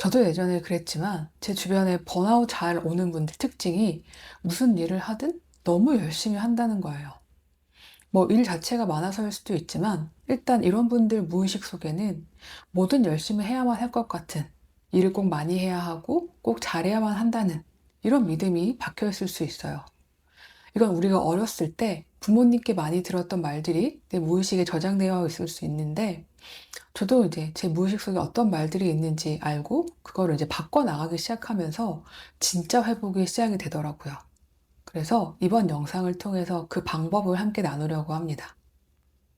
저도 예전에 그랬지만 제 주변에 번아웃 잘 오는 분들 특징이 무슨 일을 하든 너무 열심히 한다는 거예요. 뭐 일 자체가 많아서일 수도 있지만 일단 이런 분들 무의식 속에는 뭐든 열심히 해야만 할 것 같은, 일을 꼭 많이 해야 하고 꼭 잘해야만 한다는 이런 믿음이 박혀 있을 수 있어요. 이건 우리가 어렸을 때 부모님께 많이 들었던 말들이 내 무의식에 저장되어 있을 수 있는데, 저도 이제 제 무의식 속에 어떤 말들이 있는지 알고 그거를 이제 바꿔 나가기 시작하면서 진짜 회복이 시작이 되더라고요. 그래서 이번 영상을 통해서 그 방법을 함께 나누려고 합니다.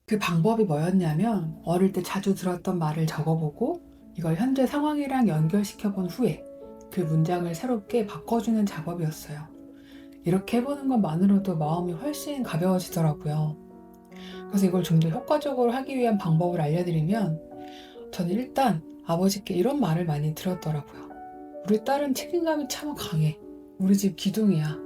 그 방법이 뭐였냐면, 어릴 때 자주 들었던 말을 적어보고 이걸 현재 상황이랑 연결시켜 본 후에 그 문장을 새롭게 바꿔주는 작업이었어요. 이렇게 해보는 것만으로도 마음이 훨씬 가벼워지더라고요. 그래서 이걸 좀 더 효과적으로 하기 위한 방법을 알려드리면, 저는 일단 아버지께 이런 말을 많이 들었더라고요. 우리 딸은 책임감이 참 강해. 우리 집 기둥이야.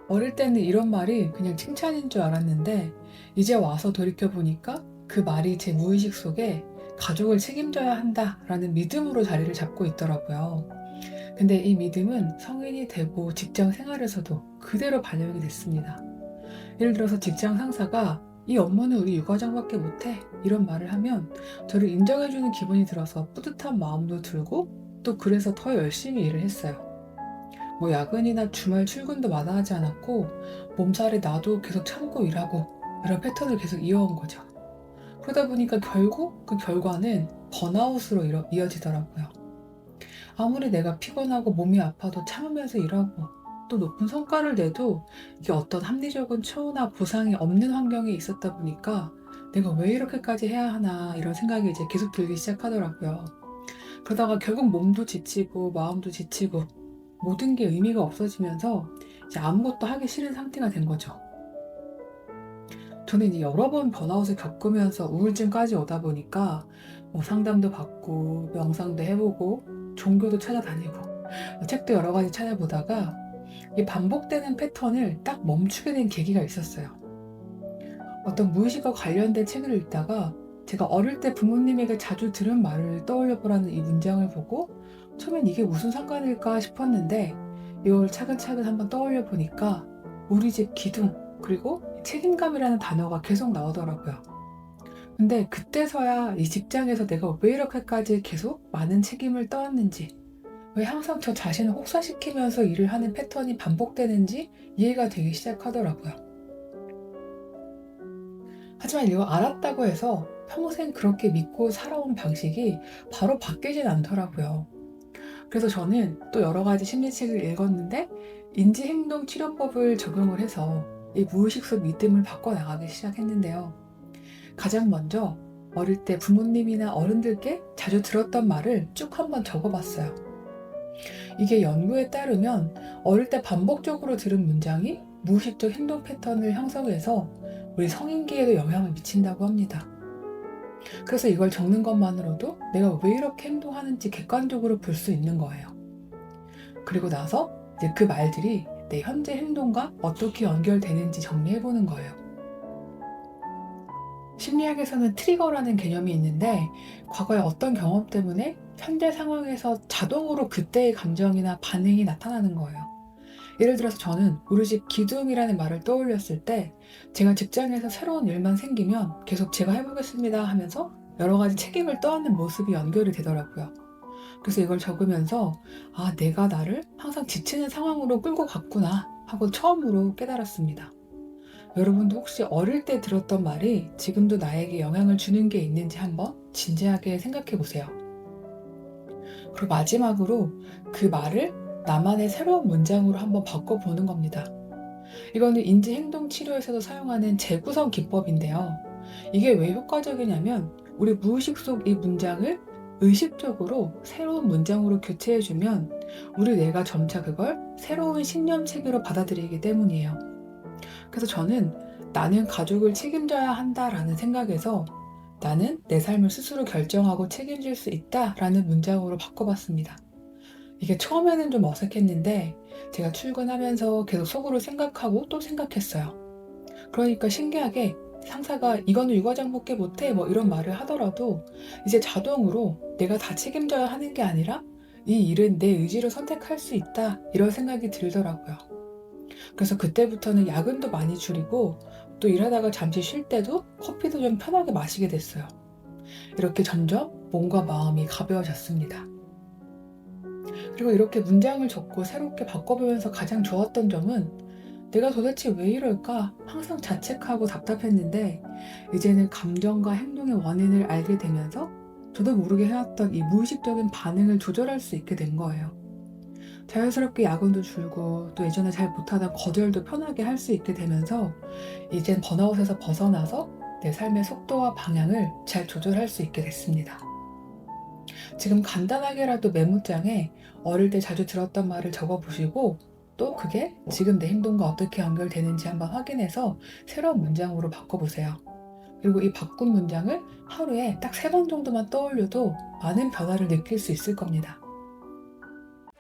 어릴 때는 이런 말이 그냥 칭찬인 줄 알았는데, 이제 와서 돌이켜보니까 그 말이 제 무의식 속에 가족을 책임져야 한다라는 믿음으로 자리를 잡고 있더라고요. 근데 이 믿음은 성인이 되고 직장 생활에서도 그대로 반영이 됐습니다. 예를 들어서 직장 상사가 이 업무는 우리 유과장밖에 못해 이런 말을 하면 저를 인정해주는 기분이 들어서 뿌듯한 마음도 들고, 또 그래서 더 열심히 일을 했어요. 뭐 야근이나 주말 출근도 마다하지 않았고, 몸살이 나도 계속 참고 일하고, 이런 패턴을 계속 이어온 거죠. 그러다 보니까 결국 그 결과는 번아웃으로 이어지더라고요. 아무리 내가 피곤하고 몸이 아파도 참으면서 일하고 또 높은 성과를 내도 이게 어떤 합리적인 처우나 보상이 없는 환경에 있었다 보니까 내가 왜 이렇게까지 해야 하나 이런 생각이 이제 계속 들기 시작하더라고요. 그러다가 결국 몸도 지치고 마음도 지치고 모든 게 의미가 없어지면서 이제 아무것도 하기 싫은 상태가 된 거죠. 저는 이제 여러 번 번아웃을 겪으면서 우울증까지 오다 보니까 뭐 상담도 받고 명상도 해보고 종교도 찾아다니고 책도 여러 가지 찾아보다가 이 반복되는 패턴을 딱 멈추게 된 계기가 있었어요. 어떤 무의식과 관련된 책을 읽다가 제가 어릴 때 부모님에게 자주 들은 말을 떠올려 보라는 이 문장을 보고 처음엔 이게 무슨 상관일까 싶었는데, 이걸 차근차근 한번 떠올려 보니까 우리 집 기둥, 그리고 책임감이라는 단어가 계속 나오더라고요. 근데 그때서야 이 직장에서 내가 왜 이렇게까지 계속 많은 책임을 떠안는지, 왜 항상 저 자신을 혹사시키면서 일을 하는 패턴이 반복되는지 이해가 되기 시작하더라고요. 하지만 이거 알았다고 해서 평생 그렇게 믿고 살아온 방식이 바로 바뀌진 않더라고요. 그래서 저는 또 여러 가지 심리책을 읽었는데 인지행동치료법을 적용을 해서 이 무의식 속 믿음을 바꿔나가기 시작했는데요. 가장 먼저 어릴 때 부모님이나 어른들께 자주 들었던 말을 쭉 한번 적어봤어요. 이게 연구에 따르면 어릴 때 반복적으로 들은 문장이 무의식적 행동 패턴을 형성해서 우리 성인기에도 영향을 미친다고 합니다. 그래서 이걸 적는 것만으로도 내가 왜 이렇게 행동하는지 객관적으로 볼 수 있는 거예요. 그리고 나서 이제 그 말들이 내 현재 행동과 어떻게 연결되는지 정리해보는 거예요. 심리학에서는 트리거라는 개념이 있는데, 과거의 어떤 경험 때문에 현재 상황에서 자동으로 그때의 감정이나 반응이 나타나는 거예요. 예를 들어서 저는 우리 집 기둥이라는 말을 떠올렸을 때, 제가 직장에서 새로운 일만 생기면 계속 제가 해보겠습니다 하면서 여러 가지 책임을 떠안는 모습이 연결이 되더라고요. 그래서 이걸 적으면서 내가 나를 항상 지치는 상황으로 끌고 갔구나 하고 처음으로 깨달았습니다. 여러분도 혹시 어릴 때 들었던 말이 지금도 나에게 영향을 주는 게 있는지 한번 진지하게 생각해 보세요. 그리고 마지막으로 그 말을 나만의 새로운 문장으로 한번 바꿔보는 겁니다. 이거는 인지행동치료에서도 사용하는 재구성 기법인데요. 이게 왜 효과적이냐면, 우리 무의식 속 이 문장을 의식적으로 새로운 문장으로 교체해주면 우리 뇌가 점차 그걸 새로운 신념 체계로 받아들이기 때문이에요. 그래서 저는 나는 가족을 책임져야 한다라는 생각에서 나는 내 삶을 스스로 결정하고 책임질 수 있다라는 문장으로 바꿔봤습니다. 이게 처음에는 좀 어색했는데 제가 출근하면서 계속 속으로 생각하고 또 생각했어요. 그러니까 신기하게 상사가 이거는 유과장밖에 못해 뭐 이런 말을 하더라도 이제 자동으로 내가 다 책임져야 하는 게 아니라 이 일은 내 의지로 선택할 수 있다, 이런 생각이 들더라고요. 그래서 그때부터는 야근도 많이 줄이고 또 일하다가 잠시 쉴 때도 커피도 좀 편하게 마시게 됐어요. 이렇게 점점 몸과 마음이 가벼워졌습니다. 그리고 이렇게 문장을 적고 새롭게 바꿔보면서 가장 좋았던 점은 내가 도대체 왜 이럴까 항상 자책하고 답답했는데 이제는 감정과 행동의 원인을 알게 되면서 저도 모르게 해왔던 이 무의식적인 반응을 조절할 수 있게 된 거예요. 자연스럽게 야근도 줄고 또 예전에 잘 못하던 거절도 편하게 할 수 있게 되면서 이젠 번아웃에서 벗어나서 내 삶의 속도와 방향을 잘 조절할 수 있게 됐습니다. 지금 간단하게라도 메모장에 어릴 때 자주 들었던 말을 적어보시고 또 그게 지금 내 행동과 어떻게 연결되는지 한번 확인해서 새로운 문장으로 바꿔보세요. 그리고 이 바꾼 문장을 하루에 딱 3번 정도만 떠올려도 많은 변화를 느낄 수 있을 겁니다.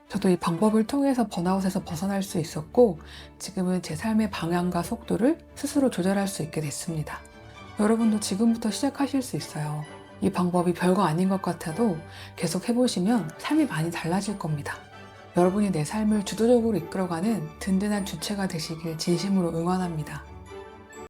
저도 이 방법을 통해서 번아웃에서 벗어날 수 있었고 지금은 제 삶의 방향과 속도를 스스로 조절할 수 있게 됐습니다. 여러분도 지금부터 시작하실 수 있어요. 이 방법이 별거 아닌 것 같아도 계속 해보시면 삶이 많이 달라질 겁니다. 여러분이 내 삶을 주도적으로 이끌어가는 든든한 주체가 되시길 진심으로 응원합니다.